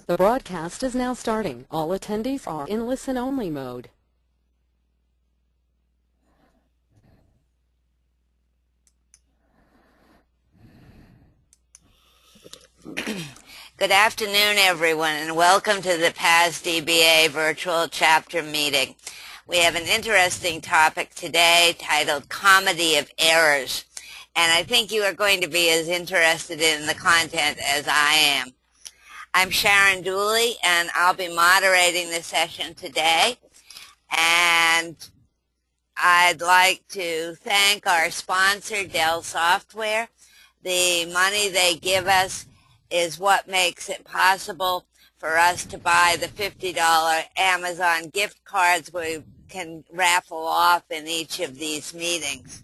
The broadcast is now starting. All attendees are in listen-only mode. Good afternoon, everyone, and welcome to the PAS DBA virtual chapter meeting. We have an interesting topic today titled Comedy of Errors, and I think you are going to be as interested in the content as I am. I'm Sharon Dooley, and I'll be moderating the session today, and I'd like to thank our sponsor, Dell Software. The money they give us is what makes it possible for us to buy the $50 Amazon gift cards we can raffle off in each of these meetings.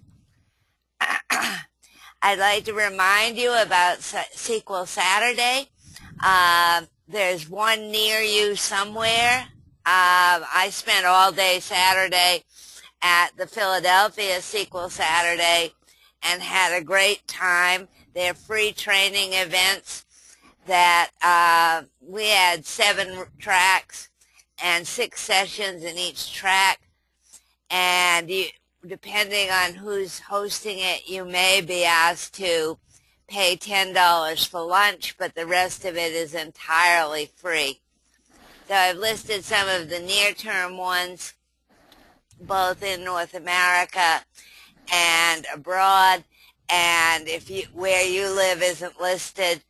I'd like to remind you about SQL Saturday. There's one near you somewhere. I spent all day Saturday at the Philadelphia SQL Saturday and had a great time. They're free training events that we had 7 tracks and 6 sessions in each track, and depending on who's hosting it, you may be asked to pay $10 for lunch, but the rest of it is entirely free. So I've listed some of the near-term ones, both in North America and abroad, and if where you live isn't listed,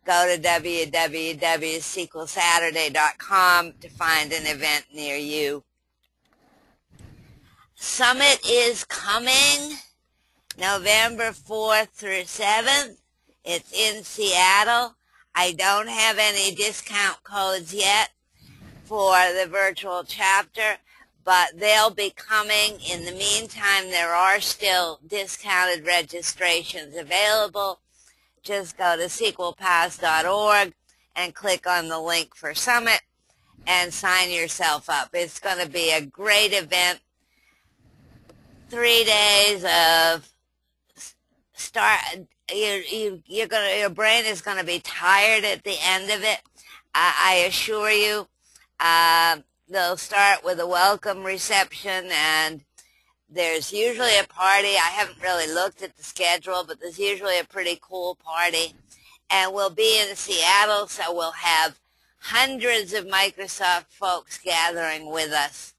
go to www.sqlsaturday.com to find an event near you. Summit is coming November 4th through 7th. It's in Seattle. I don't have any discount codes yet for the virtual chapter, but they'll be coming. In the meantime, there are still discounted registrations available. Just go to sqlpass.org and click on the link for Summit and sign yourself up. It's going to be a great event. 3 days of your brain is going to be tired at the end of it. I assure you. They'll start with a welcome reception, and there's usually a party. I haven't really looked at the schedule, but there's usually a pretty cool party. And we'll be in Seattle, so we'll have hundreds of Microsoft folks gathering with us.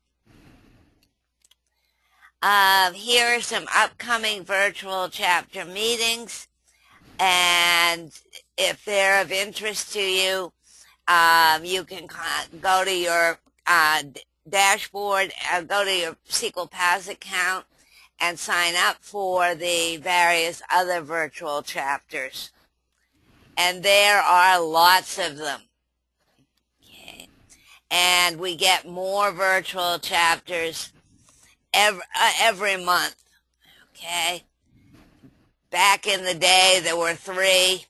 Here are some upcoming virtual chapter meetings, and if they're of interest to you, you can go to your dashboard, go to your SQL Pass account and sign up for the various other virtual chapters. And there are lots of them. Okay. And we get more virtual chapters every month. Okay. Back in the day, there were 3,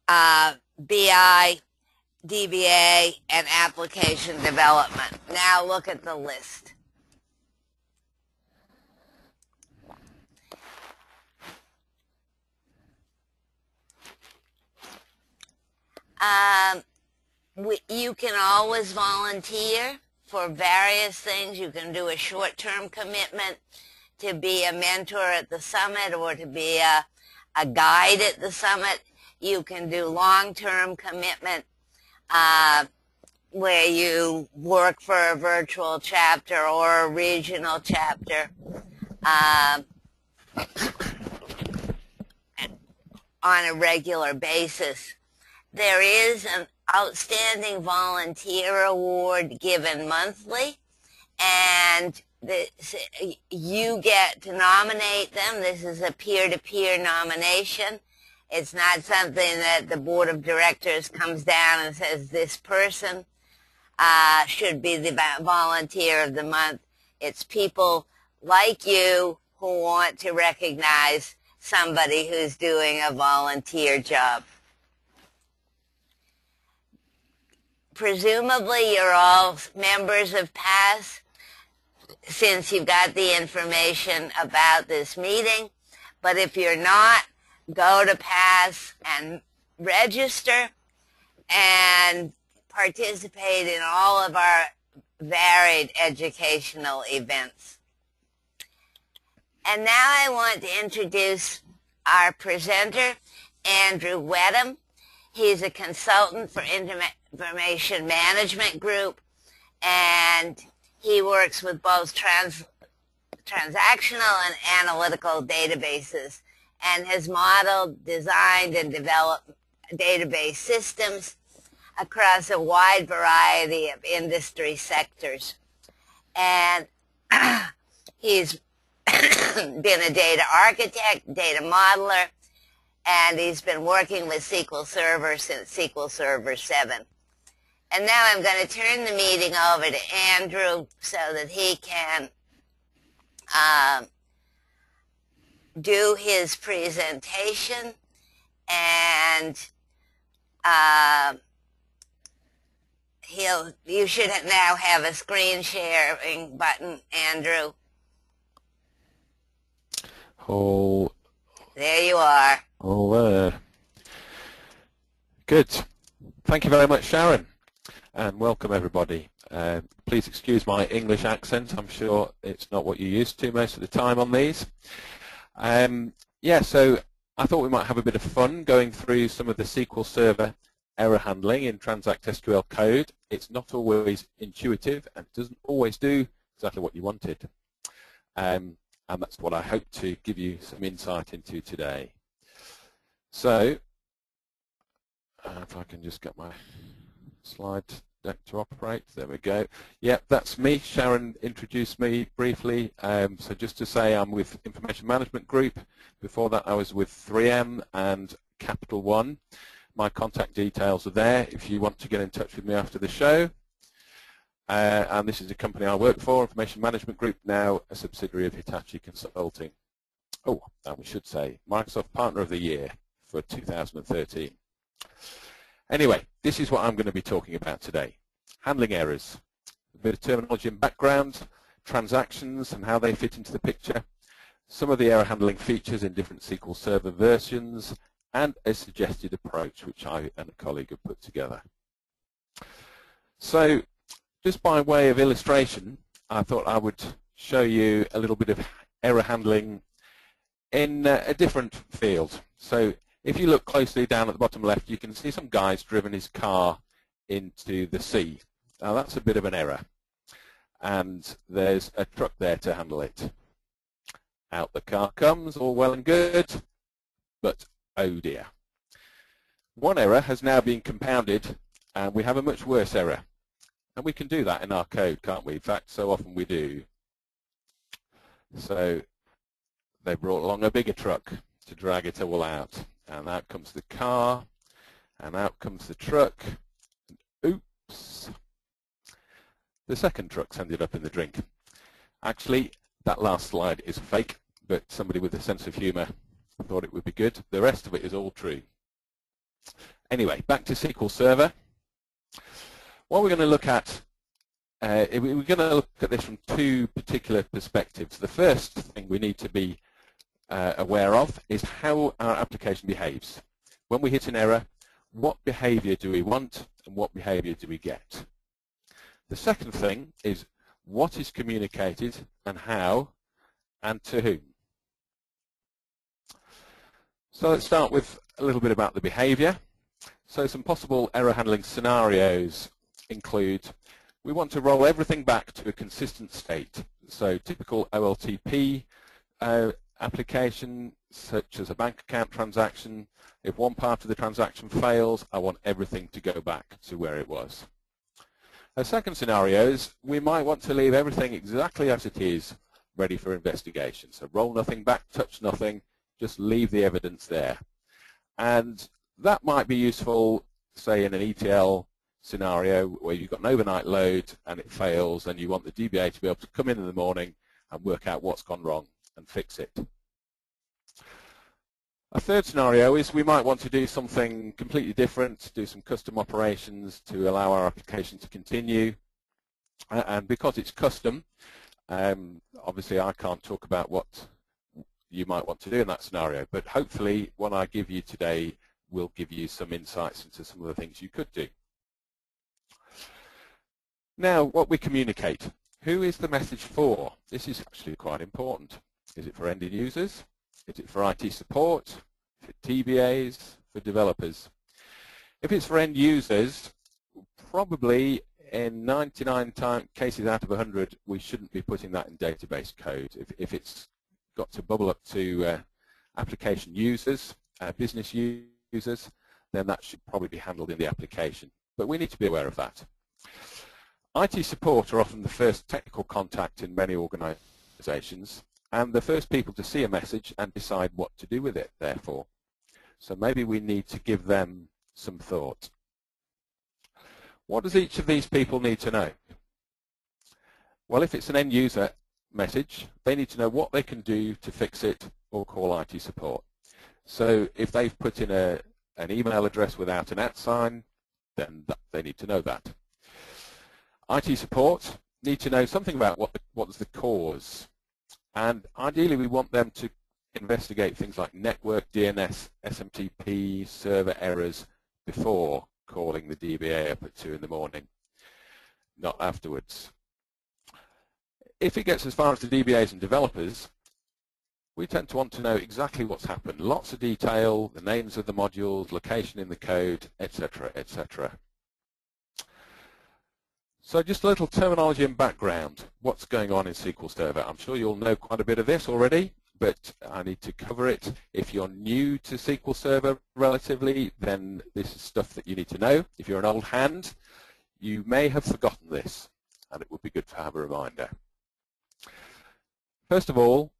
BI, DBA, and application development. Now look at the list. You can always volunteer for various things. You can do a short-term commitment to be a mentor at the summit or to be a guide at the summit. You can do long-term commitment where you work for a virtual chapter or a regional chapter on a regular basis. There is an outstanding volunteer award given monthly, and you get to nominate them. This is a peer-to-peer nomination. It's not something that the board of directors comes down and says this person should be the volunteer of the month. It's people like you who want to recognize somebody who's doing a volunteer job. Presumably you're all members of PAS since you've got the information about this meeting, but if you're not, go to PAS and register, and participate in all of our varied educational events. And now I want to introduce our presenter, Andrew Wedham. He's a consultant for Information Management Group, and he works with both transactional and analytical databases, and has modeled, designed, and developed database systems across a wide variety of industry sectors. And he's been a data architect, data modeler, and he's been working with SQL Server since SQL Server 7. And now I'm going to turn the meeting over to Andrew so that he can do his presentation, and you should now have a screen sharing button, Andrew. Oh, there you are. Oh, there. Good. Thank you very much, Sharon, and welcome everybody. Please excuse my English accent. I'm sure it's not what you're used to most of the time on these. Yeah, so I thought we might have a bit of fun going through some of the SQL Server error handling in Transact SQL code. It's not always intuitive and doesn't always do exactly what you wanted. And that's what I hope to give you some insight into today. So, if I can just get my slide deck to operate, there we go. Yep, that's me. Sharon introduced me briefly. So just to say, I'm with Information Management Group. Before that, I was with 3M and Capital One. My contact details are there if you want to get in touch with me after the show. And this is a company I work for, Information Management Group, now a subsidiary of Hitachi Consulting. Oh, and we should say Microsoft Partner of the Year for 2013. Anyway, this is what I'm going to be talking about today. Handling errors, a bit of terminology and background, transactions and how they fit into the picture, some of the error handling features in different SQL Server versions, and a suggested approach which I and a colleague have put together. So, just by way of illustration, I thought I would show you a little bit of error handling in a different field. So, if you look closely down at the bottom left, you can see some guy's driven his car into the sea. Now that's a bit of an error, and there's a truck there to handle it. Out the car comes, all well and good, but oh dear. One error has now been compounded, and we have a much worse error. And we can do that in our code, can't we? In fact, so often we do. So they brought along a bigger truck to drag it all out. And out comes the car, and out comes the truck, and oops, the second truck's ended up in the drink. Actually, that last slide is fake, but somebody with a sense of humour thought it would be good. The rest of it is all true. Anyway, back to SQL Server. What we're going to look at, we're going to look at this from two particular perspectives. The first thing we need to be aware of is how our application behaves. When we hit an error, what behavior do we want and what behavior do we get? The second thing is what is communicated and how and to whom. So let's start with a little bit about the behavior. So some possible error handling scenarios include we want to roll everything back to a consistent state. So typical OLTP application, such as a bank account transaction, if one part of the transaction fails, I want everything to go back to where it was. A second scenario is we might want to leave everything exactly as it is, ready for investigation. So roll nothing back, touch nothing, just leave the evidence there. And that might be useful, say, in an ETL scenario where you've got an overnight load and it fails and you want the DBA to be able to come in the morning and work out what's gone wrong and fix it. A third scenario is we might want to do something completely different, do some custom operations to allow our application to continue. And because it's custom, obviously I can't talk about what you might want to do in that scenario, but hopefully what I give you today will give you some insights into some of the things you could do. Now, what we communicate. Who is the message for? This is actually quite important. Is it for end users? Is it for IT support? For DBAs? For developers? If it's for end users, probably in 99 cases out of 100, we shouldn't be putting that in database code. If it's got to bubble up to application users, business users, then that should probably be handled in the application. But we need to be aware of that. IT support are often the first technical contact in many organizations and the first people to see a message and decide what to do with it, therefore. So maybe we need to give them some thought. What does each of these people need to know? Well, if it's an end user message, they need to know what they can do to fix it or call IT support. So if they've put in an email address without an @ sign, then they need to know that. IT support need to know something about what's the cause. And ideally we want them to investigate things like network, DNS, SMTP, server errors before calling the DBA up at 2 in the morning, not afterwards. If it gets as far as the DBAs and developers, we tend to want to know exactly what's happened. Lots of detail, the names of the modules, location in the code, etc., etc. So just a little terminology and background. What's going on in SQL Server? I'm sure you'll know quite a bit of this already, but I need to cover it. If you're new to SQL Server relatively, then this is stuff that you need to know. If you're an old hand, you may have forgotten this, and it would be good to have a reminder. First of all,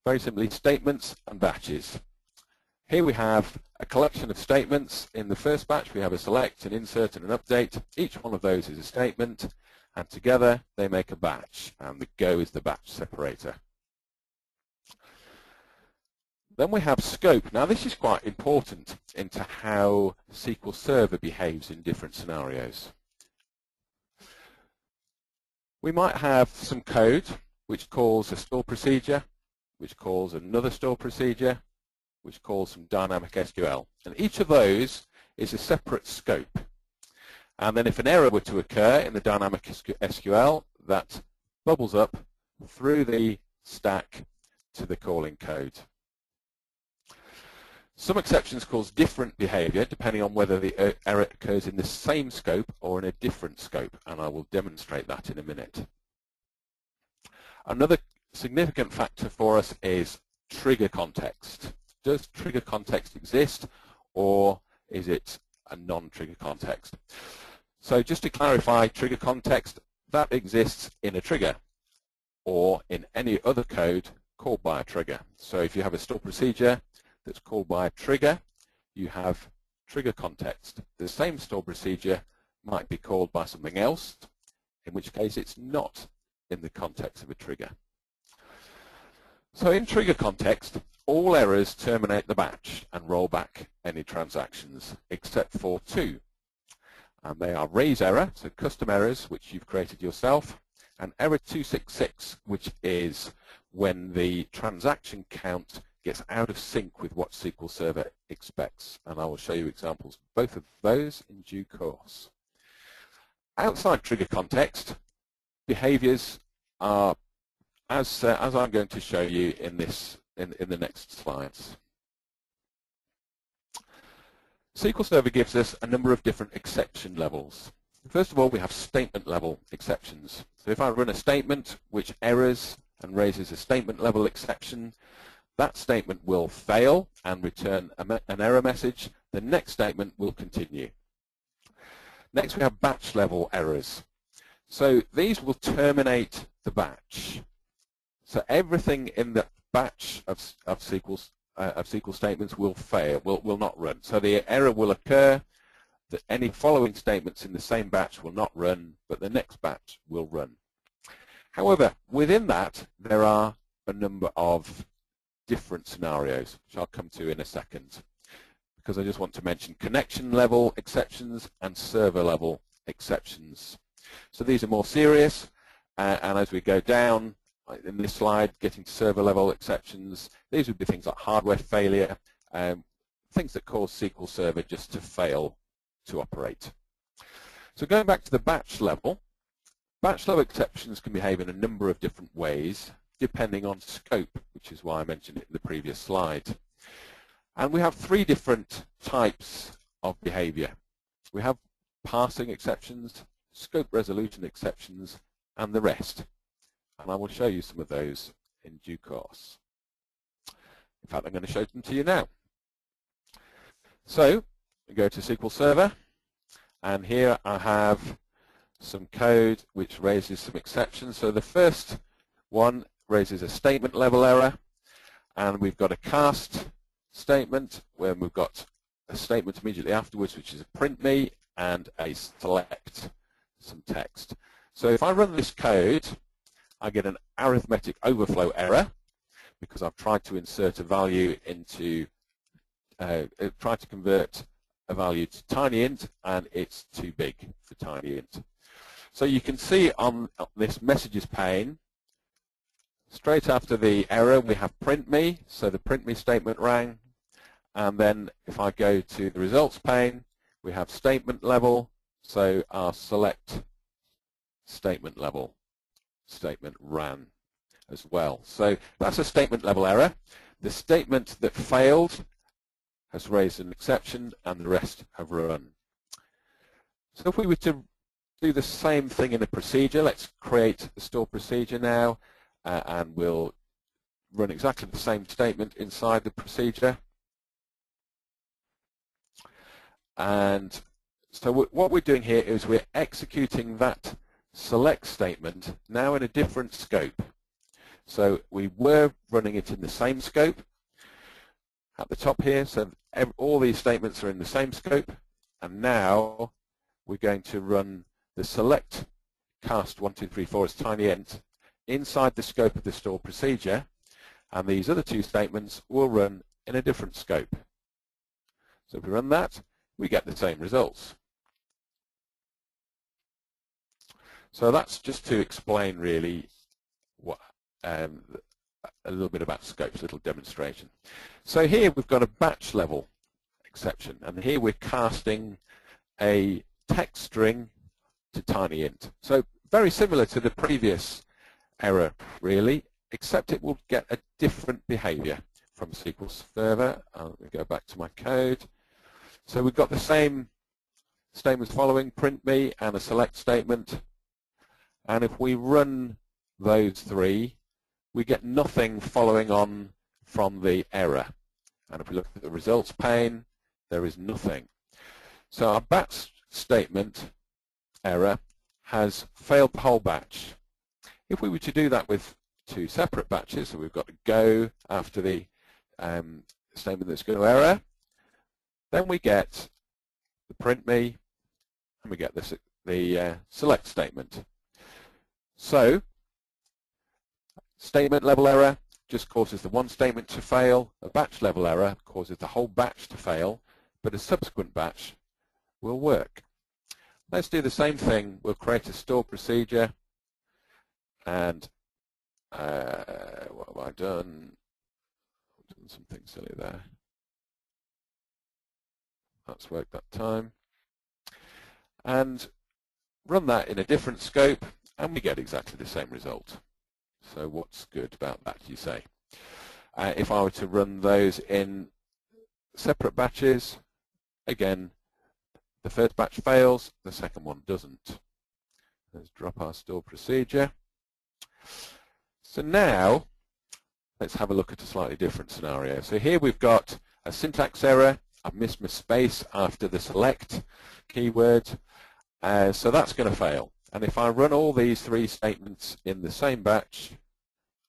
very simply, statements and batches. Here we have a collection of statements. In the first batch, we have a select, an insert, and an update. Each one of those is a statement, and together they make a batch, and the go is the batch separator. Then we have scope. Now this is quite important into how SQL Server behaves in different scenarios. We might have some code which calls a store procedure, which calls another store procedure, which calls some dynamic SQL. And each of those is a separate scope. And then if an error were to occur in the dynamic SQL, that bubbles up through the stack to the calling code. Some exceptions cause different behavior depending on whether the error occurs in the same scope or in a different scope, and I will demonstrate that in a minute. Another significant factor for us is trigger context. Does trigger context exist, or is it a non-trigger context? So just to clarify, trigger context, that exists in a trigger or in any other code called by a trigger. So if you have a store procedure that's called by a trigger, you have trigger context. The same store procedure might be called by something else, in which case it's not in the context of a trigger. So in trigger context, all errors terminate the batch and roll back any transactions except for two. And they are raise error, so custom errors which you've created yourself, and error 266, which is when the transaction count gets out of sync with what SQL Server expects. And I will show you examples of both of those in due course. Outside trigger context, behaviors are as I'm going to show you in the next slides. SQL Server gives us a number of different exception levels. First of all, we have statement level exceptions. So if I run a statement which errors and raises a statement level exception, that statement will fail and return an error message. The next statement will continue. Next, we have batch level errors. So these will terminate the batch. So everything in the batch of SQL statements will fail, will not run. So the error will occur that any following statements in the same batch will not run, but the next batch will run. However, within that, there are a number of different scenarios, which I'll come to in a second, because I just want to mention connection level exceptions and server level exceptions. So these are more serious, and as we go down in this slide, getting to server level exceptions, these would be things like hardware failure, things that cause SQL Server just to fail to operate. So going back to the batch level, Batch level exceptions can behave in a number of different ways depending on scope, which is why I mentioned it in the previous slide. And we have three different types of behavior. We have parsing exceptions, scope resolution exceptions, and the rest. And I will show you some of those in due course. In fact, I'm going to show them to you now. So we go to SQL Server, and here I have some code which raises some exceptions. So the first one raises a statement level error, and we've got a cast statement where we've got a statement immediately afterwards which is a print me and a select some text. So if I run this code, I get an arithmetic overflow error because I've tried to insert a value into, tried to convert a value to tinyInt, and it's too big for tinyInt. So you can see on this messages pane, straight after the error we have print me, so the print me statement rang, and then if I go to the results pane, we have statement level, so our select statement level statement ran as well. So that's a statement level error. The statement that failed has raised an exception and the rest have run. So if we were to do the same thing in a procedure, let's create a store procedure now, and we'll run exactly the same statement inside the procedure. And so what we're doing here is we're executing that select statement now in a different scope. So we were running it in the same scope at the top here, so all these statements are in the same scope, and now we're going to run the select cast 1, 2, 3, 4 as tinyInt inside the scope of the store procedure, and these other two statements will run in a different scope. So if we run that, we get the same results. So that's just to explain really what a little bit about scopes, a little demonstration. So here we've got a batch level exception, and here we're casting a text string to tinyInt. So very similar to the previous error really, except it will get a different behavior from SQL Server. Let me go back to my code. So we've got the same statements following, print me and a select statement, and if we run those three, we get nothing following on from the error. And if we look at the results pane, there is nothing. So our batch statement error has failed the whole batch. If we were to do that with two separate batches, so we've got to go after the statement that's going to error, then we get the print me and we get the select statement. So statement level error just causes the one statement to fail, a batch level error causes the whole batch to fail, but a subsequent batch will work. Let's do the same thing. We'll create a store procedure, and what have I done? I've done something silly there. That's worked that time. And run that in a different scope, and we get exactly the same result. So what's good about that, you say? If I were to run those in separate batches, again, the first batch fails, the second one doesn't. Let's drop our store procedure. So now, let's have a look at a slightly different scenario. So here we've got a syntax error. I've missed my space after the select keyword. So that's going to fail. And if I run all these three statements in the same batch,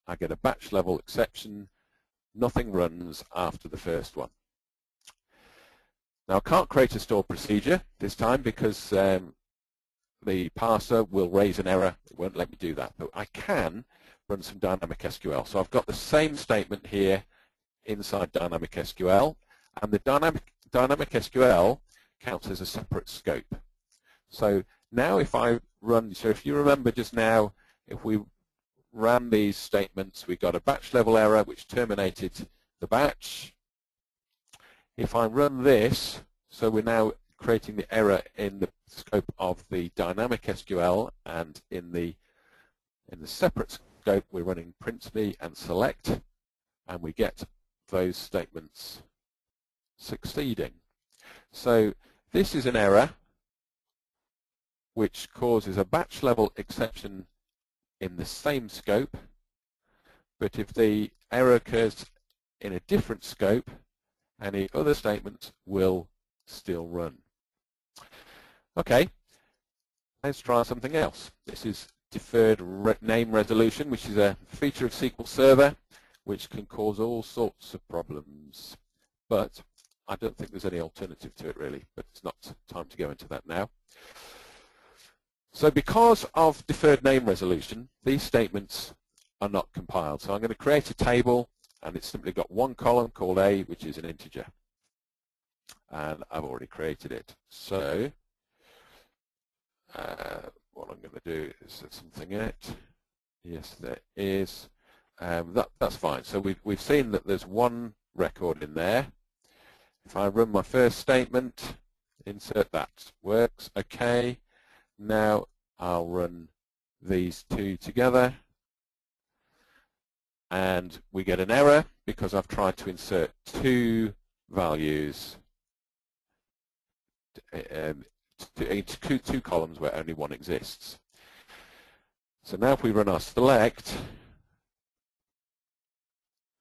I get a batch level exception. Nothing runs after the first one. Now I can't create a store procedure this time because the parser will raise an error. It won't let me do that. But I can run some dynamic SQL. So I've got the same statement here inside dynamic SQL, and the dynamic SQL counts as a separate scope. So now if I run, so if you remember just now, if we ran these statements, we got a batch level error which terminated the batch. If I run this, so we're now creating the error in the scope of the dynamic SQL, and in the separate scope we're running print.me and select, and we get those statements succeeding. So this is an error which causes a batch level exception in the same scope, but if the error occurs in a different scope, any other statements will still run. Okay, let's try something else. This is deferred name resolution, which is a feature of SQL Server which can cause all sorts of problems, but I don't think there's any alternative to it really, but it's not time to go into that now. So because of deferred name resolution, these statements are not compiled. So I'm going to create a table, and it's simply got one column called A, which is an integer. And I've already created it. So what I'm going to do is set something in it. Yes, there is. That's fine. So we've seen that there's one record in there. If I run my first statement, insert that, works. Okay. Now I'll run these two together, and we get an error because I've tried to insert two values into two columns where only one exists. So now if we run our select,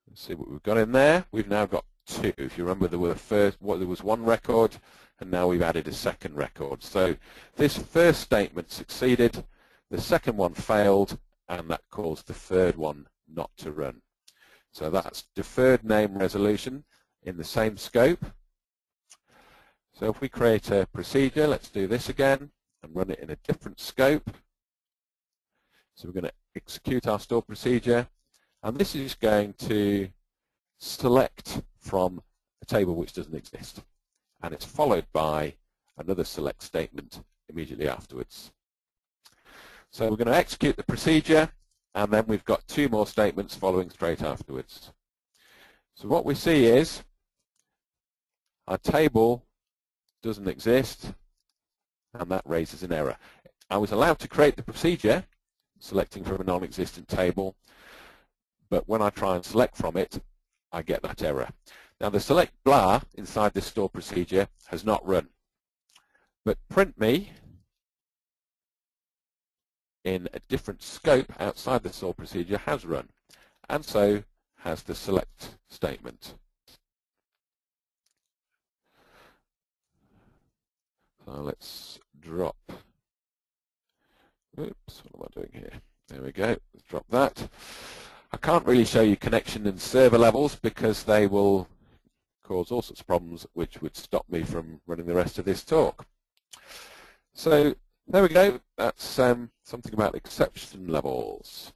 let's see what we've got in there. We've now got two. If you remember, there was one record, and now we've added a second record. So this first statement succeeded, the second one failed, and that caused the third one not to run. So that's deferred name resolution in the same scope. So if we create a procedure, let's do this again and run it in a different scope. So we're going to execute our store procedure, and this is going to select from a table which doesn't exist, and it's followed by another select statement immediately afterwards. So we're going to execute the procedure, and then we've got two more statements following straight afterwards. So what we see is our table doesn't exist, and that raises an error. I was allowed to create the procedure selecting from a non-existent table, but when I try and select from it, I get that error. Now the select blah inside this store procedure has not run, but print.me in a different scope outside the store procedure has run, and so has the select statement. So let's drop, oops, what am I doing here? There we go, let's drop that. I can't really show you connection and server levels because they will cause all sorts of problems which would stop me from running the rest of this talk. So there we go, that's something about exception levels.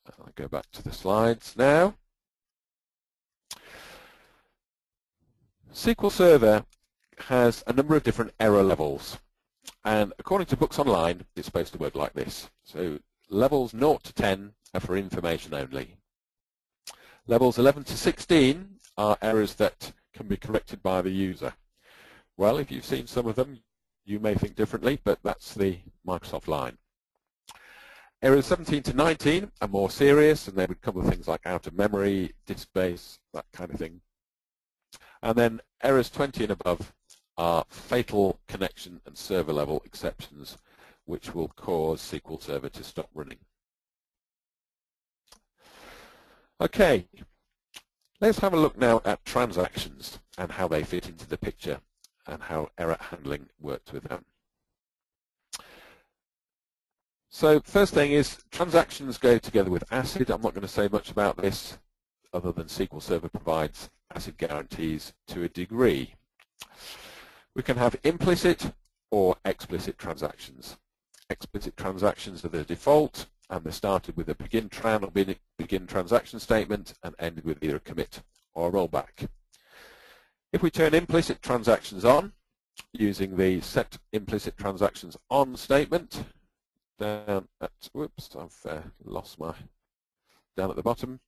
I'll go back to the slides now. SQL Server has a number of different error levels, and according to books online it's supposed to work like this. So levels 0 to 10 are for information only. Levels 11 to 16 are errors that can be corrected by the user. Well, if you've seen some of them, you may think differently, but that's the Microsoft line. Errors 17 to 19 are more serious, and they would cover things like out of memory, disk space, that kind of thing. And then errors 20 and above are fatal connection and server level exceptions, which will cause SQL Server to stop running. Okay, let's have a look now at transactions and how they fit into the picture and how error handling works with them. So first thing is transactions go together with ACID. I'm not going to say much about this other than SQL Server provides ACID guarantees to a degree. We can have implicit or explicit transactions. Explicit transactions are the default, and they're started with a begin tran or begin transaction statement and ended with either a commit or a rollback. If we turn implicit transactions on using the set implicit transactions on statement, down at, whoops, I've lost my, down at the bottom,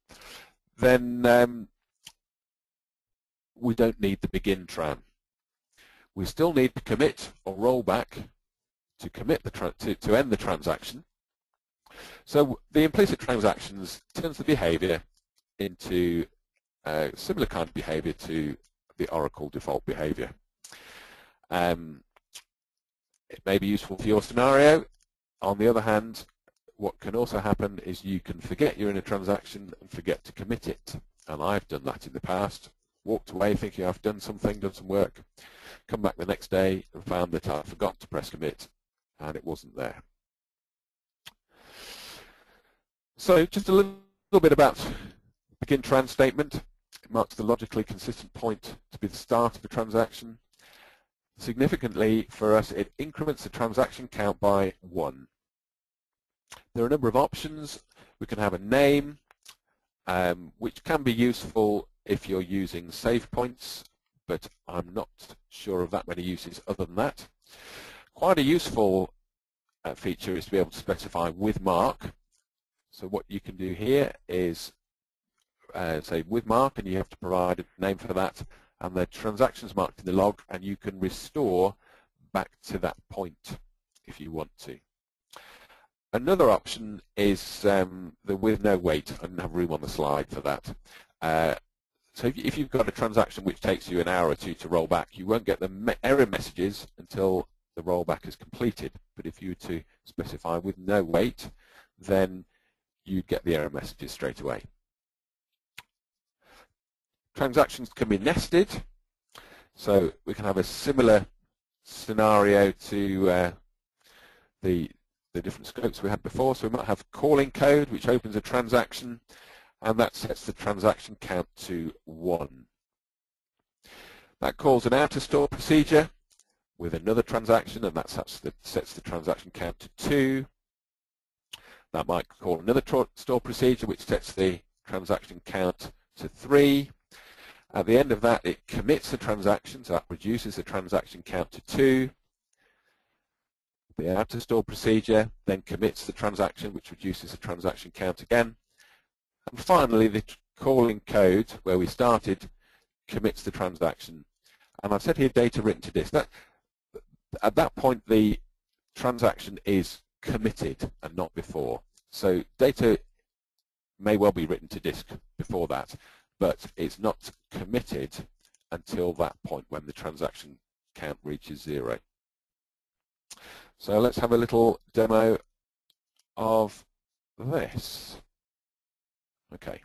then we don't need the begin tran. we still need to commit or roll back to commit to end the transaction. So the implicit transactions turns the behavior into a similar kind of behavior to the Oracle default behavior. It may be useful for your scenario. On the other hand, what can also happen is you can forget you're in a transaction and forget to commit it. And I've done that in the past. Walked away thinking I've done something, done some work, come back the next day and found that I forgot to press commit and it wasn't there. So just a little bit about begin trans statement. It marks the logically consistent point to be the start of the transaction. Significantly for us, it increments the transaction count by 1. There are a number of options. We can have a name, which can be useful if you're using save points, but I'm not sure of that many uses other than that. Quite a useful feature is to be able to specify with mark. So what you can do here is say with mark, and you have to provide a name for that, and the transaction's marked in the log, and you can restore back to that point if you want to. Another option is the with no wait. I didn't have room on the slide for that. So if you've got a transaction which takes you an hour or two to roll back, you won't get the error messages until the rollback is completed. But if you were to specify with no wait, then you'd get the error messages straight away. Transactions can be nested, so we can have a similar scenario to the different scopes we had before. So we might have calling code, which opens a transaction, and that sets the transaction count to 1. That calls an outer store procedure with another transaction, and that sets the transaction count to 2. That might call another store procedure, which sets the transaction count to 3. At the end of that, it commits the transaction, so that reduces the transaction count to 2. The outer store procedure then commits the transaction, which reduces the transaction count again. And finally, the calling code, where we started, commits the transaction. And I've said here data written to disk. At that point, the transaction is committed and not before. So data may well be written to disk before that, but it's not committed until that point when the transaction count reaches 0. So let's have a little demo of this. Okay.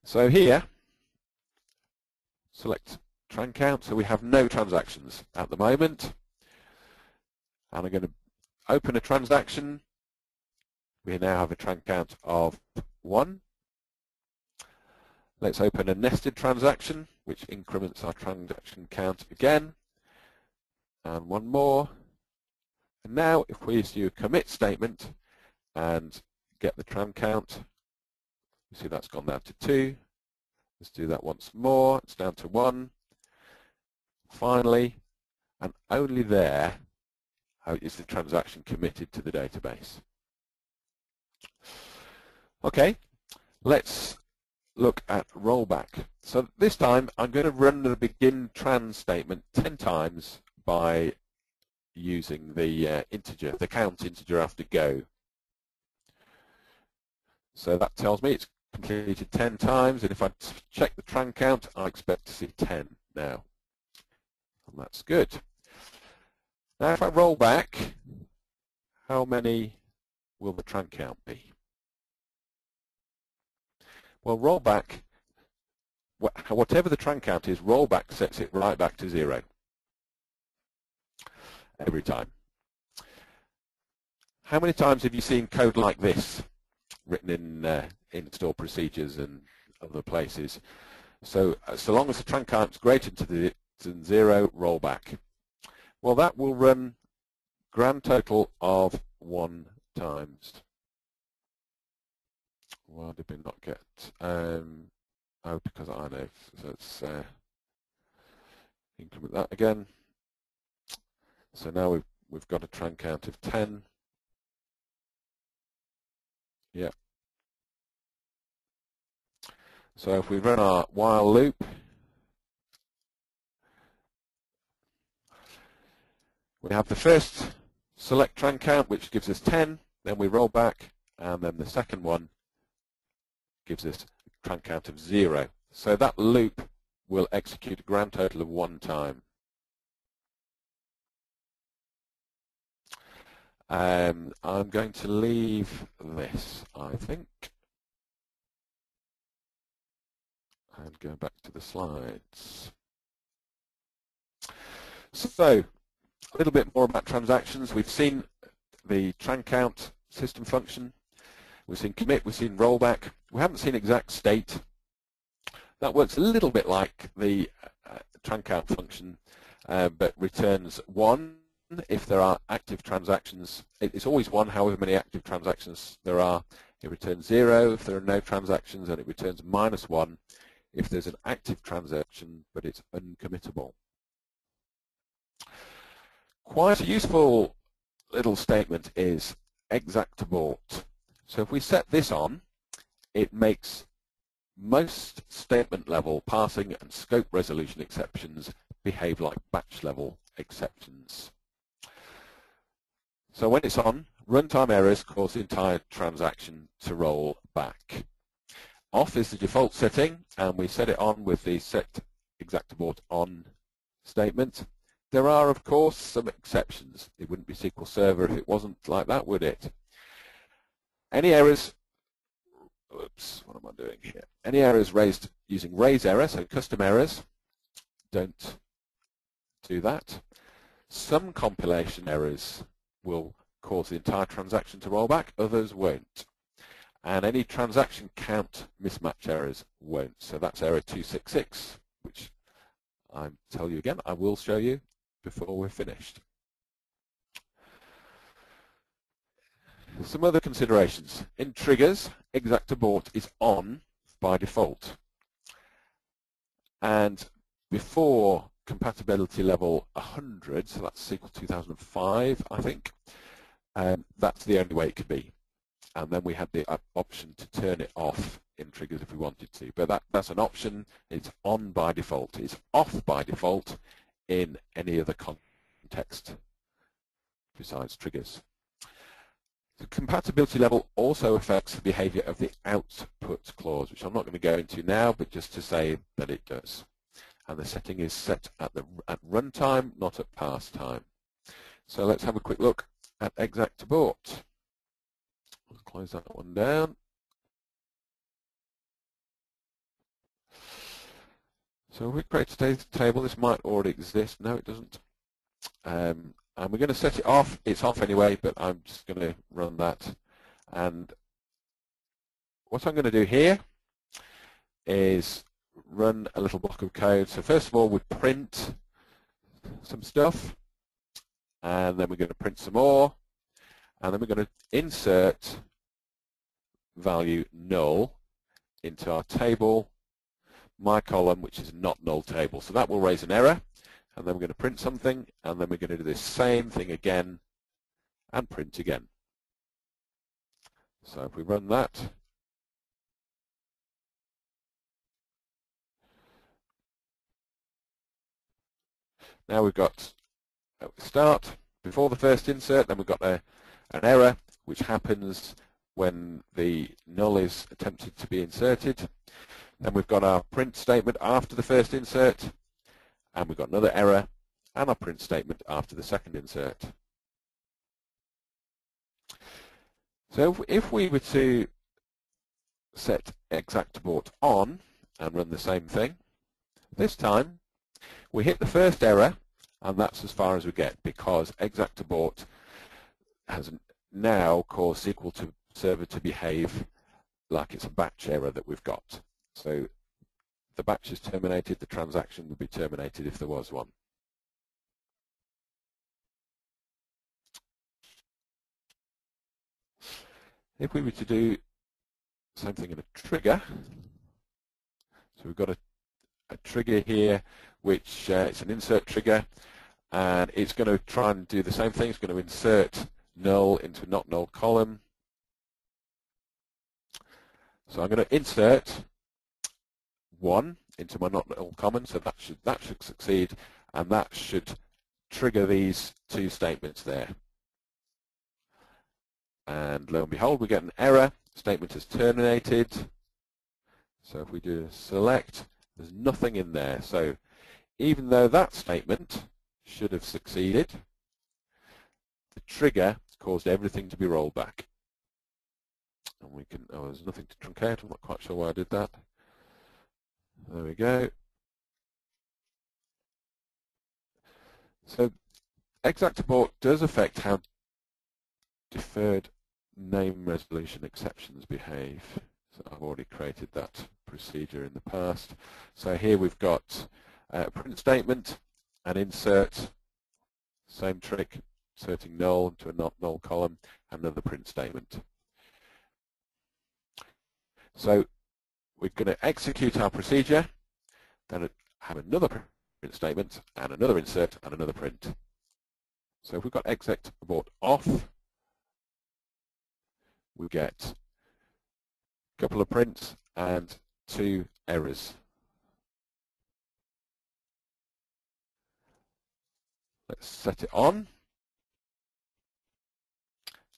So here, select tran count. So we have no transactions at the moment. And I'm going to open a transaction. We now have a tran count of 1. Let's open a nested transaction, which increments our transaction count again. And one more. And now if we issue a commit statement and get the tran count, you see that's gone down to 2. Let's do that once more. It's down to 1. Finally, and only there is the transaction committed to the database. Okay, let's look at rollback. So this time I'm going to run the begin trans statement 10 times by using the integer, the count integer after go. So that tells me it's completed 10 times, and if I check the tran count, I expect to see 10 now. And that's good. Now if I roll back, how many will the tran count be? Well, rollback, whatever the tran count is, rollback sets it right back to 0 every time. How many times have you seen code like this written in store procedures and other places? So long as the tran count is greater than 0, rollback. Well, that will run grand total of 1 times. Why did we not get? Oh, because I know. So let's increment that again. So now we've got a tran count of 10. Yeah. So if we run our while loop, We have the first select tran count, which gives us 10, then we roll back, and then the second one gives us a tran count of 0. So that loop will execute a grand total of 1 time. I'm going to leave this, I think, and go back to the slides. So, a little bit more about transactions. We've seen the tran count system function. We've seen commit. We've seen rollback. We haven't seen exact state. That works a little bit like the tran count function, but returns 1 if there are active transactions. It's always 1 however many active transactions there are. It returns 0 if there are no transactions, and it returns -1 if there's an active transaction but it's uncommittable. Quite a useful little statement is exact-abort. So if we set this on, it makes most statement level parsing and scope resolution exceptions behave like batch level exceptions. So when it's on, runtime errors cause the entire transaction to roll back. Off is the default setting, and we set it on with the set exact-abort on statement. There are, of course, some exceptions. It wouldn't be SQL Server if it wasn't like that, would it? Any errors, oops, what am I doing here? Any errors raised using raise error, so custom errors, don't do that. Some compilation errors will cause the entire transaction to roll back, others won't. And any transaction count mismatch errors won't. So that's error 266, which I'll tell you again, I will show you before we're finished. Some other considerations. In triggers, exact-abort is on by default. And before compatibility level 100, so that's SQL 2005, I think, that's the only way it could be. And then we had the option to turn it off in triggers if we wanted to. But that's an option. It's on by default. It's off by default in any other context besides triggers. The compatibility level also affects the behavior of the output clause, which I'm not going to go into now, but just to say that it does. And the setting is set at runtime, not at parse time. So let's have a quick look at exact-abort. Let's close that one down. So we create a table. This might already exist. No, it doesn't. And we're going to set it off. It's off anyway, but I'm just going to run that. And what I'm going to do here is run a little block of code. So first of all, we print some stuff, and then we're going to print some more, and then we're going to insert value null into our table, my column, which is not null table. So that will raise an error, and then we're going to print something, and then we're going to do this same thing again and print again. So if we run that, now we've got start before the first insert, then we've got an error which happens when the null is attempted to be inserted. Then we've got our print statement after the first insert, and we've got another error, and our print statement after the second insert. So if we were to set exact-abort on and run the same thing, this time we hit the first error, and that's as far as we get, because exact-abort has now caused SQL Server to behave like it's a batch error that we've got. So the batch is terminated, the transaction would be terminated if there was one. If we were to do the same thing in a trigger, so we've got a trigger here, which it's an insert trigger, and it's going to try and do the same thing. It's going to insert null into a not null column. So I'm going to insert 1 into my not null column, so that should succeed, and that should trigger these two statements there. And lo and behold, we get an error. Statement is terminated. So if we do a select, there's nothing in there. So even though that statement should have succeeded, the trigger caused everything to be rolled back. And we can, oh, there's nothing to truncate. I'm not quite sure why I did that. There we go. So exact abort does affect how deferred name resolution exceptions behave. So I've already created that procedure in the past. So here we've got a print statement, an insert, same trick, inserting null into a not null column, and another print statement. So we're going to execute our procedure, then have another print statement, and another insert, and another print. So if we've got exec abort off, we get a couple of prints and 2 errors. Let's set it on.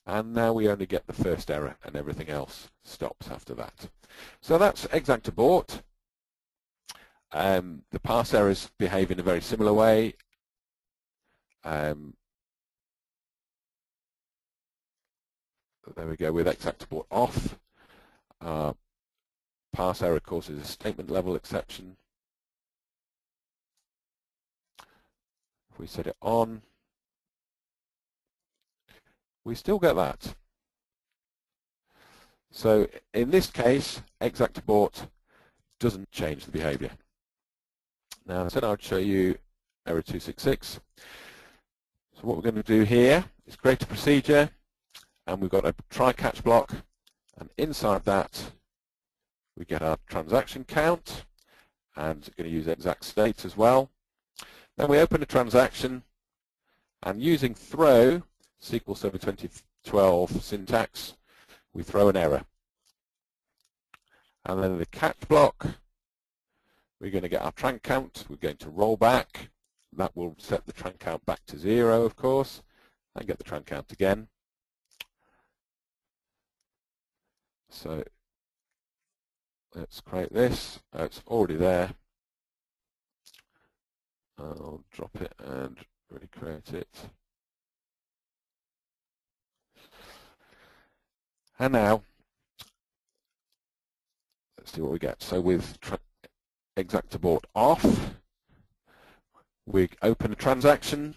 And now we only get the first error and everything else stops after that. So that's exact abort. The parse errors behave in a very similar way. There we go with exact abort off. Parse error causes a statement level exception. If we set it on, we still get that. So in this case, exact abort doesn't change the behavior. Now I said I'd show you error 266. So what we're going to do here is create a procedure, and we've got a TryCatch block, and inside that we get our transaction count, and we're going to use exact state as well. Then we open a transaction, and using throw, SQL Server 2012 syntax, we throw an error. And then in the catch block, we're going to get our tran count. We're going to roll back. That will set the tran count back to 0, of course, and get the tran count again. So let's create this. It's already there. I'll drop it and recreate it. And now, let's see what we get. So with exact abort off, we open a transaction,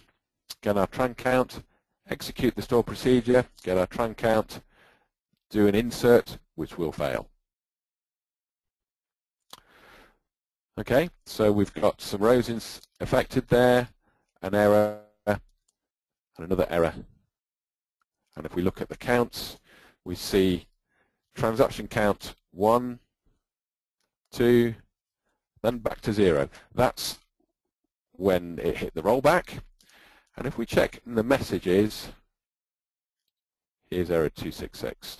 get our tran count, execute the store procedure, get our tran count, do an insert, which will fail. Okay, so we've got some rows affected there, an error, and another error. And if we look at the counts, we see transaction count 1, 2, then back to 0. That's when it hit the rollback. And if we check in the messages, here's error 266.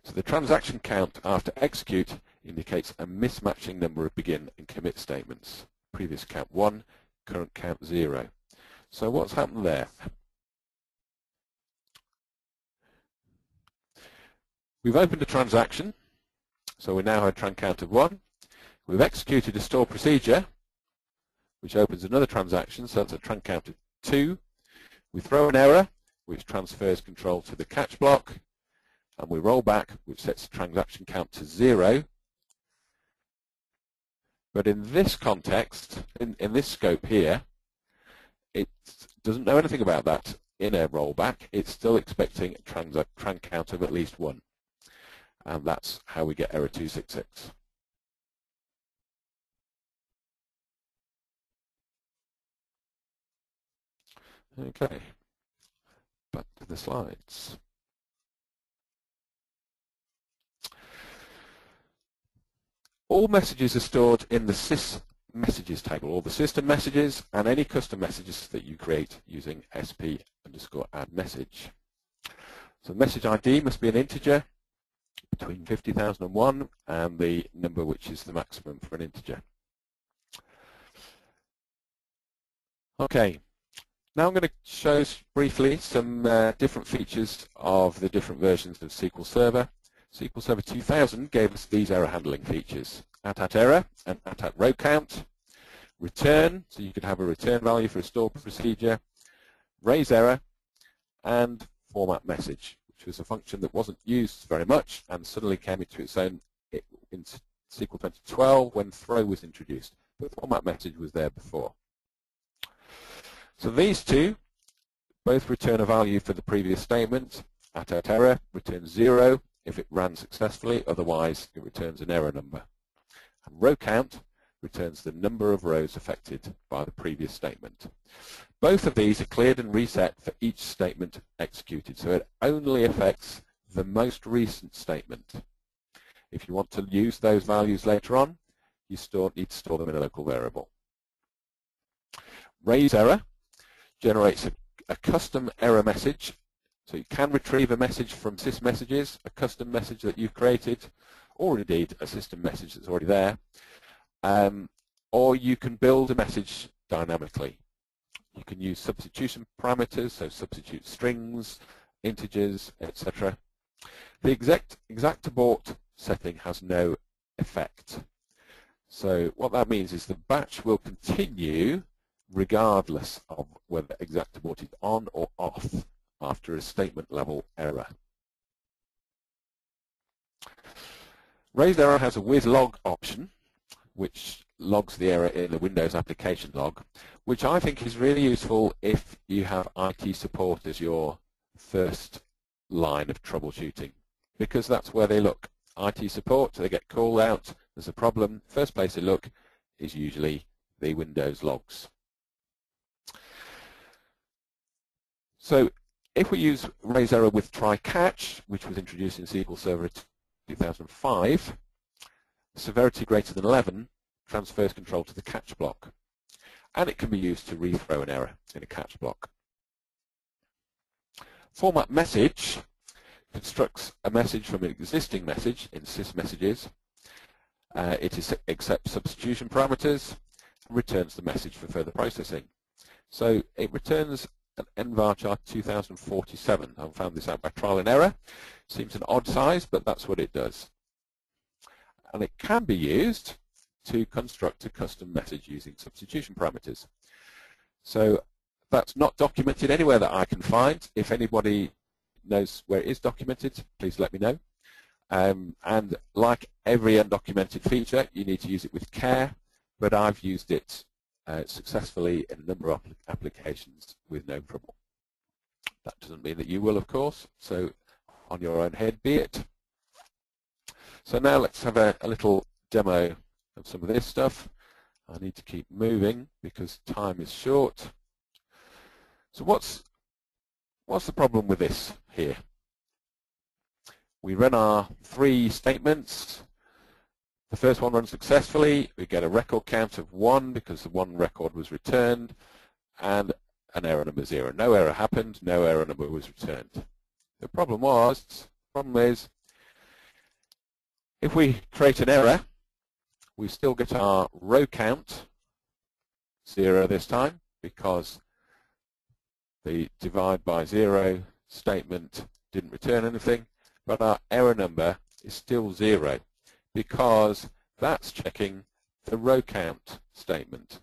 So the transaction count after execute indicates a mismatching number of begin and commit statements. Previous count 1, current count 0. So what's happened there? We've opened a transaction, so we now have a tran count of 1. We've executed a store procedure, which opens another transaction, so that's a tran count of 2. We throw an error, which transfers control to the catch block, and we roll back, which sets the transaction count to 0. But in this context, in this scope here, it doesn't know anything about that in a rollback. It's still expecting a tran count of at least 1. And that's how we get error 266. Okay, back to the slides. All messages are stored in the sys messages table, all the system messages and any custom messages that you create using sp_add message. So the message ID must be an integer between 50,001 and the number which is the maximum for an integer. Okay, now I'm going to show briefly some different features of the different versions of SQL Server. SQL Server 2000 gave us these error handling features: @error and @row count, return, so you could have a return value for a stored procedure, raise error, and format message, which was a function that wasn't used very much and suddenly came into its own in SQL 2012 when throw was introduced. But format message was there before. So these two both return a value for the previous statement. @error returns 0 if it ran successfully, otherwise it returns an error number. And row count returns the number of rows affected by the previous statement. Both of these are cleared and reset for each statement executed, so it only affects the most recent statement. If you want to use those values later on, you need to store them in a local variable. Raise error generates a custom error message, so you can retrieve a message from sysmessages, a custom message that you've created, or indeed a system message that's already there, or you can build a message dynamically. You can use substitution parameters, so substitute strings, integers, etc. The exact abort setting has no effect. So what that means is the batch will continue regardless of whether exact abort is on or off after a statement level error. Raised error has a with-log option, which logs the error in the Windows application log, which I think is really useful if you have IT support as your first line of troubleshooting, because that's where they look. IT support, they get called out, there's a problem, first place they look is usually the Windows logs. So if we use raise error with TryCatch, which was introduced in SQL Server 2005, severity greater than 11 transfers control to the catch block, and it can be used to rethrow an error in a catch block. Format message constructs a message from an existing message in sysmessages. It accepts substitution parameters and returns the message for further processing. So it returns an nvarchar 2047. I found this out by trial and error. Seems an odd size, but that's what it does. And it can be used to construct a custom message using substitution parameters. So that's not documented anywhere that I can find. If anybody knows where it is documented, please let me know. And like every undocumented feature, you need to use it with care, but I've used it successfully in a number of applications with no trouble. That doesn't mean that you will, of course, so on your own head be it. So now let's have a little demo of some of this stuff. I need to keep moving because time is short. So what's the problem with this here? We run our 3 statements. The first one runs successfully. We get a record count of 1 because the 1 record was returned, and an error number 0. No error happened, no error number was returned. The problem is, if we create an error, we still get our row count 0 this time because the divide by 0 statement didn't return anything, but our error number is still 0 because that's checking the row count statement.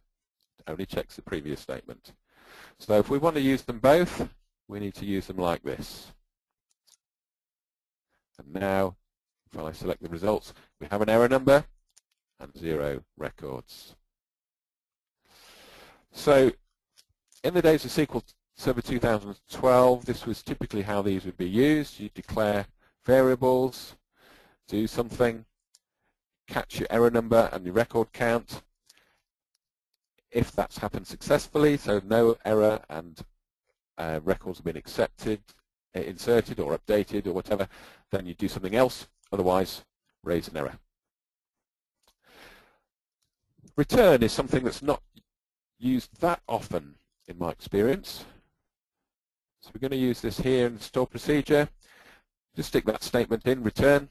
It only checks the previous statement. So if we want to use them both, we need to use them like this. And now, if I select the results, we have an error number and 0 records. So in the days of SQL Server 2012, this was typically how these would be used. You declare variables, do something, catch your error number and your record count. If that's happened successfully, so no error and records have been inserted or updated or whatever, then you do something else, otherwise raise an error. Return is something that's not used that often in my experience. So we're going to use this here in the store procedure. Just stick that statement in, return,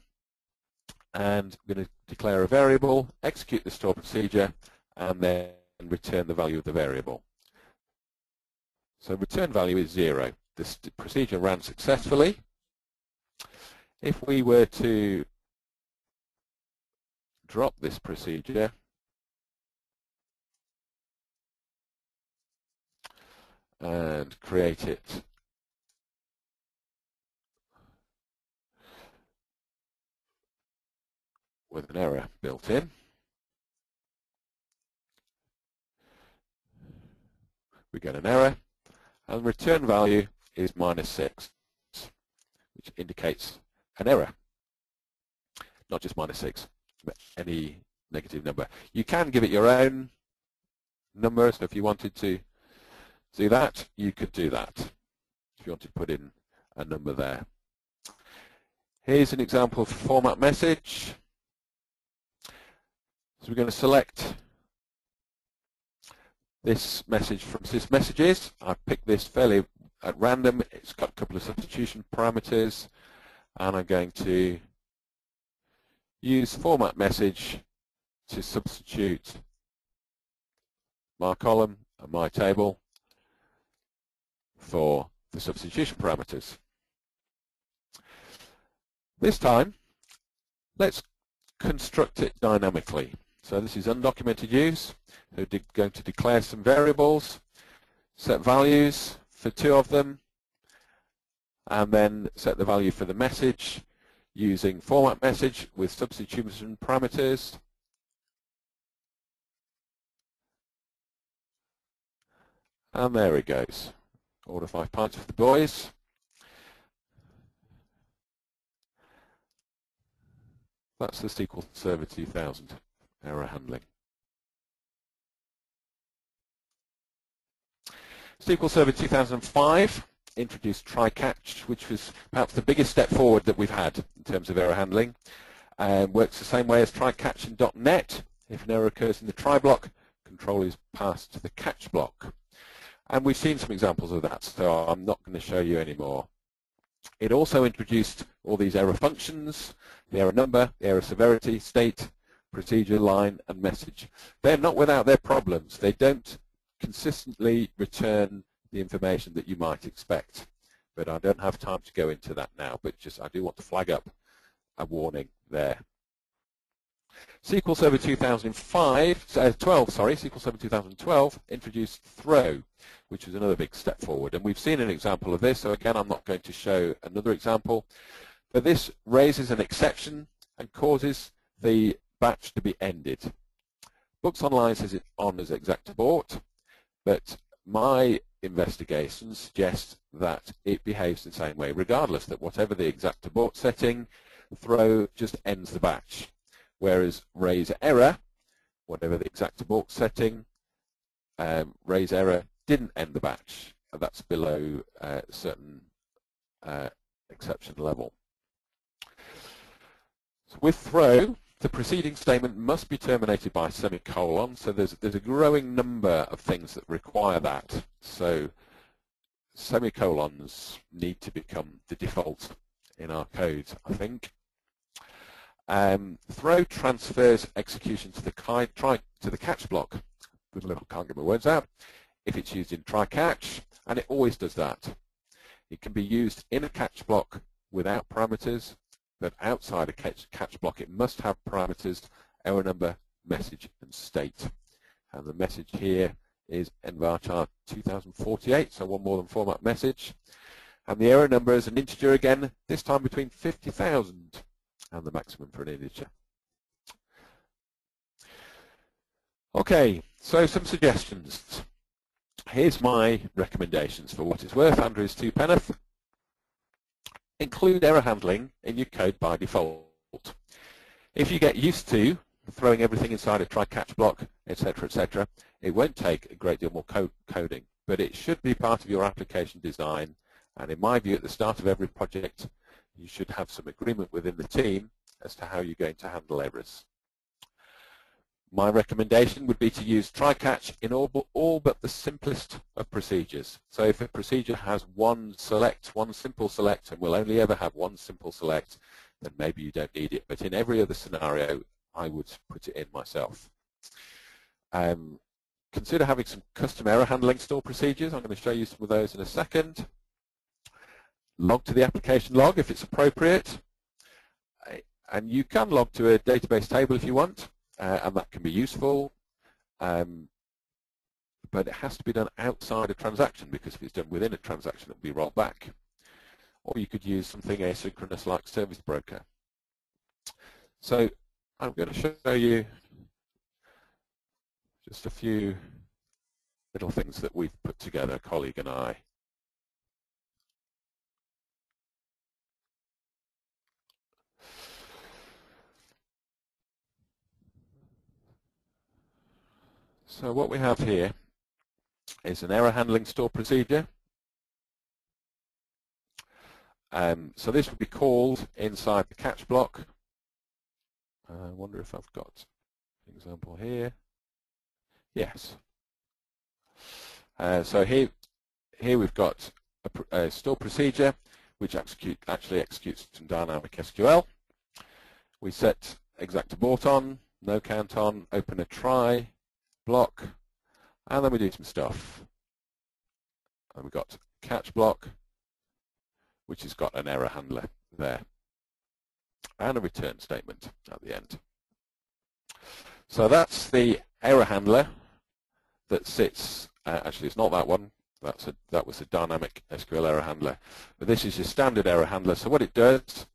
and I'm going to declare a variable, execute the store procedure, and then return the value of the variable. So return value is 0. This procedure ran successfully. If we were to drop this procedure and create it with an error built in, we get an error, and return value is -6, which indicates an error. Not just -6, but any negative number. You can give it your own number, so if you wanted to do that, you could do that. If you want to put in a number there. Here's an example for format message. So we're going to select this message from sys messages. I've picked this fairly at random. It's got a couple of substitution parameters, and I'm going to use format message to substitute my column and my table for the substitution parameters. This time, let's construct it dynamically. So this is undocumented use. So we're going to declare some variables, set values for 2 of them, and then set the value for the message using format message with substitution parameters. And there it goes. Order 5 pints for the boys. That's the SQL Server 2000 error handling. SQL Server 2005 introduced TryCatch, which was perhaps the biggest step forward that we've had in terms of error handling. Works the same way as TryCatch in .NET. If an error occurs in the try block, control is passed to the catch block. And we've seen some examples of that, so I'm not going to show you any more. It also introduced all these error functions, the error number, the error severity, state, procedure, line, and message. They're not without their problems. They don't consistently return the information that you might expect. But I don't have time to go into that now, but just I do want to flag up a warning there. SQL Server 2012 introduced throw, which was another big step forward. And we've seen an example of this, so again, I'm not going to show another example. But this raises an exception and causes the batch to be ended. Books Online says it's on as exact abort, but my investigation suggests that it behaves the same way, regardless, that whatever the exact abort setting, throw just ends the batch. Whereas raise error, whatever the exact abort setting, raise error didn't end the batch. That's below a certain exception level. So with throw, the preceding statement must be terminated by semicolon. So there's a growing number of things that require that. So semicolons need to become the default in our code, I think. Throw transfers execution to the catch block. Can't get my words out. If it's used in TryCatch, and it always does that. It can be used in a catch block without parameters, but outside a catch block it must have parameters, error number, message, and state. And the message here is nvarchar 2048, so one more than format message. And the error number is an integer again, this time between 50,000 and the maximum for an integer. Okay, so some suggestions. Here's my recommendations for what it's worth. Andrew's 2 penneth. Include error handling in your code by default. If you get used to throwing everything inside a try-catch block, etc., it won't take a great deal more coding, but it should be part of your application design. And in my view, at the start of every project, you should have some agreement within the team as to how you're going to handle errors. My recommendation would be to use TryCatch in all but the simplest of procedures. So if a procedure has one simple select, and will only ever have one simple select, then maybe you don't need it. But in every other scenario, I would put it in myself. consider having some custom error handling store procedures. I'm going to show you some of those in a second. Log to the application log if it's appropriate. And you can log to a database table if you want, and that can be useful. But it has to be done outside a transaction, because if it's done within a transaction, it will be rolled back. Or you could use something asynchronous like Service Broker. So I'm going to show you just a few little things that we've put together, a colleague and I. So what we have here is an error handling store procedure. So this would be called inside the catch block. I wonder if I've got an example here. Yes. So here we've got a store procedure which actually executes some dynamic SQL. We set exact abort on, no count on, open a try block, and then we do some stuff. And we've got catch block, which has got an error handler there, and a return statement at the end. So that's the error handler that sits, actually it's not that one, that was a dynamic SQL error handler, but this is your standard error handler. So what it does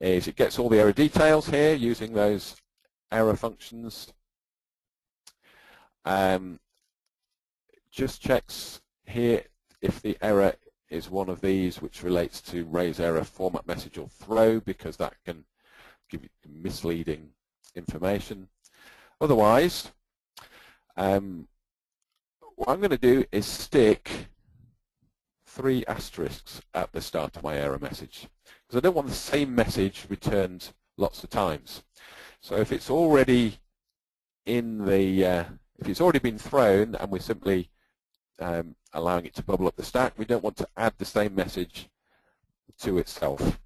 is it gets all the error details here using those error functions. Just checks here if the error is one of these which relates to raise error, format message, or throw, because that can give you misleading information. Otherwise, what I'm going to do is stick 3 asterisks at the start of my error message, because I don't want the same message returned lots of times. So if it's already in the if it's already been thrown and we're simply allowing it to bubble up the stack, we don't want to add the same message to itself.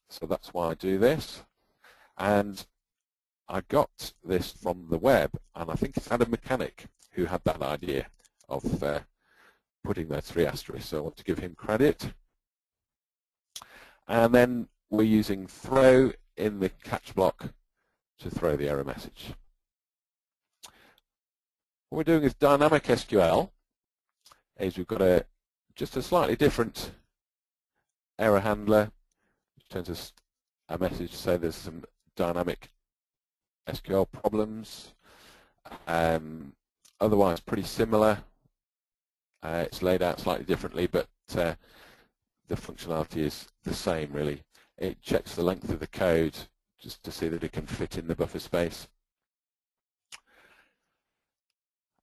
So that's why I do this. And I got this from the web, and I think it's Adam Mechanic who had that idea of putting those 3 asterisks, so I want to give him credit. And then we're using throw in the catch block to throw the error message. What we're doing is dynamic SQL, is we've got just a slightly different error handler, which turns us a message to say there's some dynamic SQL problems. Otherwise pretty similar. It's laid out slightly differently, but the functionality is the same really. It checks the length of the code just to see that it can fit in the buffer space.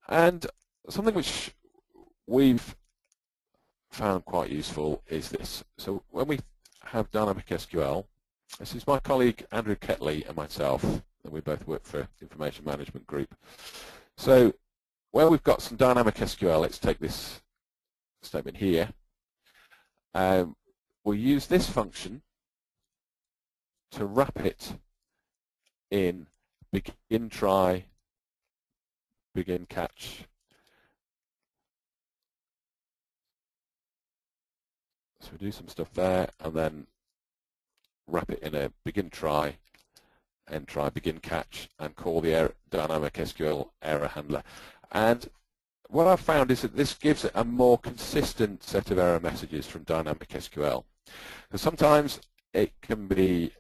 And something which we've found quite useful is this. So when we have dynamic SQL, this is my colleague Andrew Ketley and myself, and we both work for Information Management Group. So where we've got some dynamic SQL, let's take this statement here. We'll use this function to wrap it in begin try, begin catch. So we do some stuff there and then wrap it in a begin try, end try, begin catch, and call the dynamic SQL error handler. And what I've found is that this gives it a more consistent set of error messages from dynamic SQL. So sometimes it can be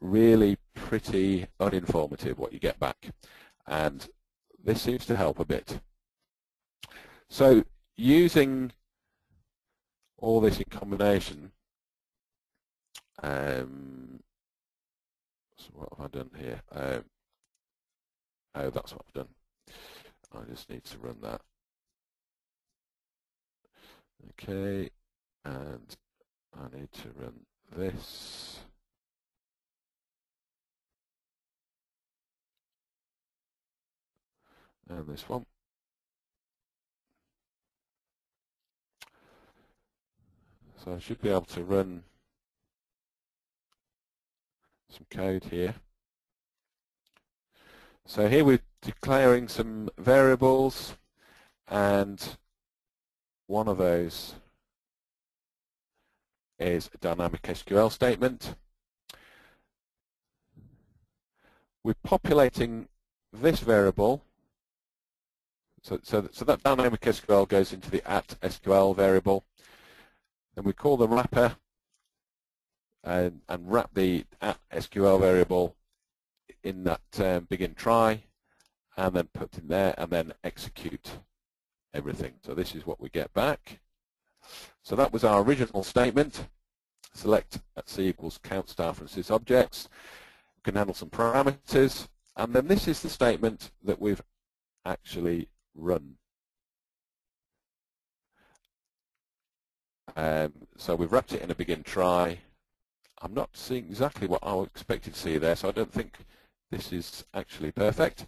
really pretty uninformative what you get back, and this seems to help a bit. So using all this in combination, so what have I done here? Oh, that's what I've done. I just need to run that. Okay, and I need to run this. And this one. So I should be able to run some code here. So here we're declaring some variables. and one of those is a dynamic SQL statement. We're populating this variable, so that dynamic SQL goes into the @SQL variable. Then we call the wrapper and wrap the @SQL variable in that begin try, and then put in there and then execute everything. So this is what we get back. So that was our original statement. Select at C equals count staff and sys objects. We can handle some parameters, and then this is the statement that we've actually run. So we've wrapped it in a begin try. I'm not seeing exactly what I expected to see there, so I don't think this is actually perfect,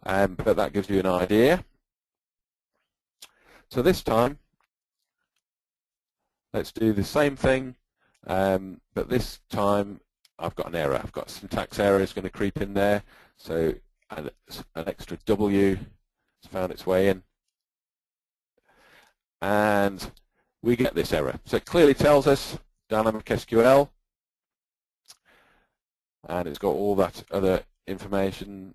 but that gives you an idea. So this time, let's do the same thing, but this time I've got an error. I've got a syntax error is going to creep in there, so an extra W has found its way in, and we get this error. So it clearly tells us dynamic SQL, and it's got all that other information,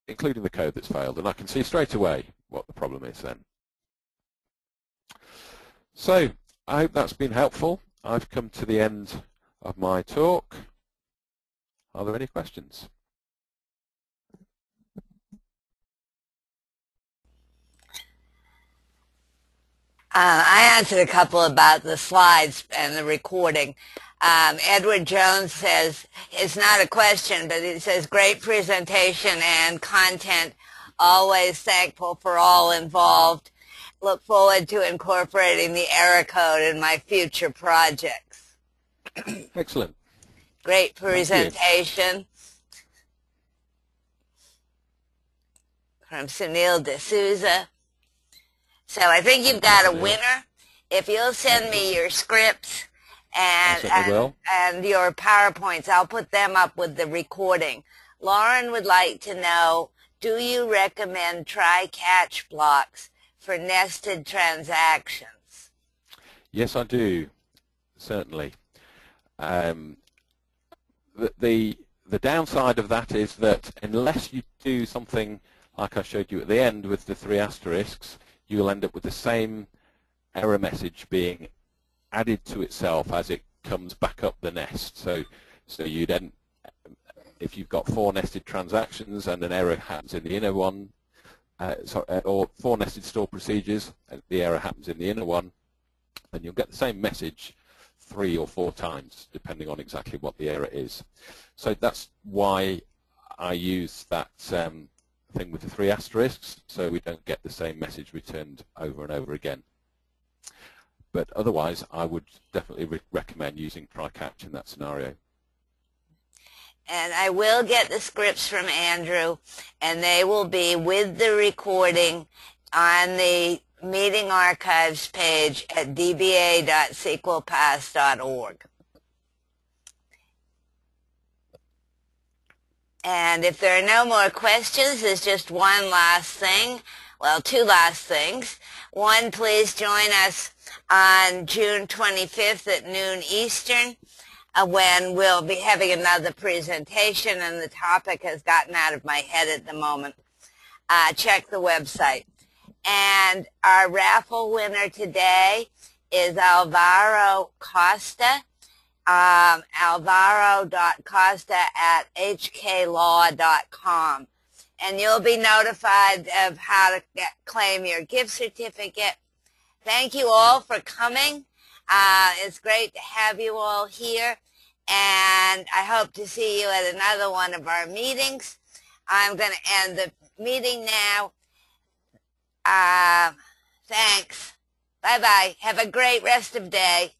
including the code that's failed, and I can see straight away what the problem is then. So I hope that's been helpful. I've come to the end of my talk. Are there any questions? I answered a couple about the slides and the recording. Edward Jones says, it's not a question, but it says, great presentation and content. Always thankful for all involved. Look forward to incorporating the error code in my future projects. Excellent. Great presentation. From Sunil D'Souza. So I think you've got a winner. If you'll send me your scripts and your PowerPoints, I'll put them up with the recording. Lauren would like to know, do you recommend TryCatch blocks for nested transactions? Yes, I do, certainly. The downside of that is that unless you do something like I showed you at the end with the 3 asterisks, you'll end up with the same error message being added to itself as it comes back up the nest. So you then, if you've got 4 nested transactions and an error happens in the inner one, or 4 nested store procedures, and the error happens in the inner one, then you'll get the same message 3 or 4 times, depending on exactly what the error is. So that's why I use that thing with the 3 asterisks, so we don't get the same message returned over and over again. But otherwise, I would definitely recommend using TryCatch in that scenario. And I will get the scripts from Andrew, and they will be with the recording on the meeting archives page at dba.sqlpass.org. And if there are no more questions, there's just one last thing. Well, 2 last things. One, please join us on June 25th at noon Eastern, when we'll be having another presentation, and the topic has gotten out of my head at the moment. Check the website. And our raffle winner today is Alvaro Costa. alvaro.costa@hklaw.com, and you'll be notified of how to claim your gift certificate. Thank you all for coming. It's great to have you all here, and I hope to see you at another one of our meetings. I'm going to end the meeting now. Thanks. Bye-bye. Have a great rest of the day.